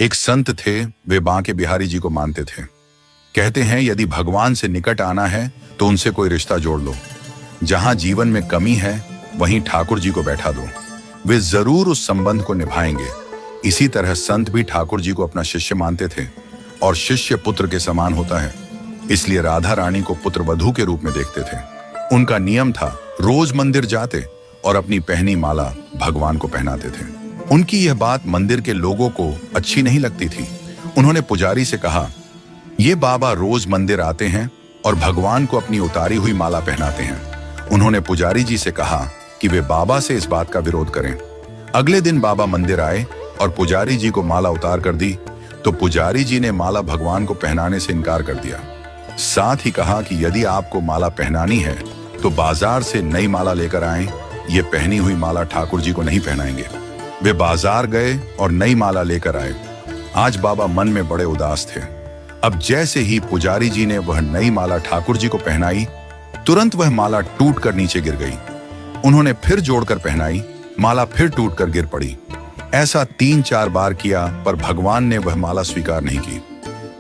एक संत थे, वे बांके बिहारी जी को मानते थे। कहते हैं यदि भगवान से निकट आना है तो उनसे कोई रिश्ता जोड़ लो। जहां जीवन में कमी है वहीं ठाकुर जी को बैठा दो, वे जरूर उस संबंध को निभाएंगे। इसी तरह संत भी ठाकुर जी को अपना शिष्य मानते थे और शिष्य पुत्र के समान होता है, इसलिए राधा रानी को पुत्र वधू के रूप में देखते थे। उनका नियम था रोज मंदिर जाते और अपनी पहनी माला भगवान को पहनाते थे। उनकी यह बात मंदिर के लोगों को अच्छी नहीं लगती थी। उन्होंने पुजारी से कहा, ये बाबा रोज मंदिर आते हैं और भगवान को अपनी उतारी हुई माला पहनाते हैं। उन्होंने पुजारी जी से कहा कि वे बाबा से इस बात का विरोध करें। अगले दिन बाबा मंदिर आए और पुजारी जी को माला उतार कर दी, तो पुजारी जी ने माला भगवान को पहनाने से इनकार कर दिया। साथ ही कहा कि यदि आपको माला पहनानी है तो बाजार से नई माला लेकर आएं, ये पहनी हुई माला ठाकुर जी को नहीं पहनाएंगे। वे बाजार गए और नई माला लेकर आए। आज बाबा मन में बड़े उदास थे। अब जैसे ही पुजारी जी ने वह नई माला ठाकुर जी को पहनाई, तुरंत वह माला टूट कर नीचे गिर गई। उन्होंने फिर जोड़कर पहनाई, माला फिर टूट कर गिर पड़ी। ऐसा 3-4 बार किया, पर भगवान ने वह माला स्वीकार नहीं की।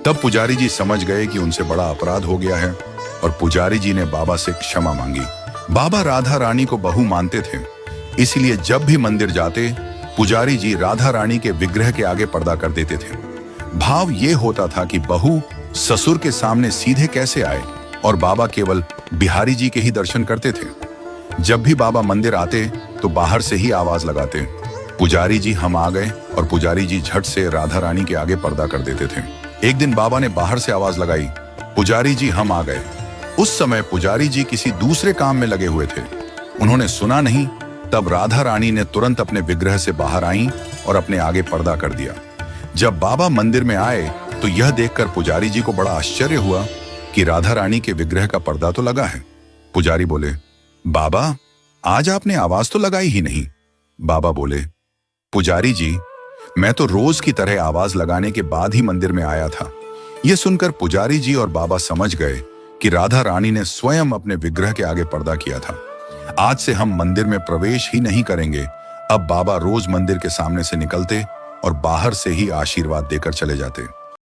तब पुजारी जी समझ गए कि उनसे बड़ा अपराध हो गया है और पुजारी जी ने बाबा से क्षमा मांगी। बाबा राधा रानी को बहू मानते थे, इसलिए जब भी मंदिर जाते पुजारी जी राधा रानी के विग्रह के आगे पर्दा कर देते थे। भाव ये होता था कि बहू ससुर के सामने सीधे कैसे आए, और बाबा केवल बिहारी जी के ही दर्शन करते थे। जब भी बाबा मंदिर आते तो बाहर से ही आवाज लगाते, पुजारी जी हम आ गए, और पुजारी जी झट से राधा रानी के आगे पर्दा कर देते थे। एक दिन बाबा ने बाहर से आवाज लगाई, पुजारी जी हम आ गए। उस समय पुजारी जी किसी दूसरे काम में लगे हुए थे, उन्होंने सुना नहीं। तब राधा रानी ने तुरंत अपने विग्रह से बाहर आई और अपने आगे पर्दा कर दिया। जब बाबा मंदिर में आए तो यह देखकर पुजारी जी को बड़ा आश्चर्य हुआ कि राधा रानी के विग्रह का पर्दा तो लगा है। पुजारी बोले, बाबा आज आपने आवाज तो लगाई ही नहीं। बाबा बोले, पुजारी जी मैं तो रोज की तरह आवाज लगाने के बाद ही मंदिर में आया था। यह सुनकर पुजारी जी और बाबा समझ गए कि राधा रानी ने स्वयं अपने विग्रह के आगे पर्दा किया था। आज से हम मंदिर में प्रवेश ही नहीं करेंगे। अब बाबा रोज मंदिर के सामने से निकलते और बाहर से ही आशीर्वाद देकर चले जाते।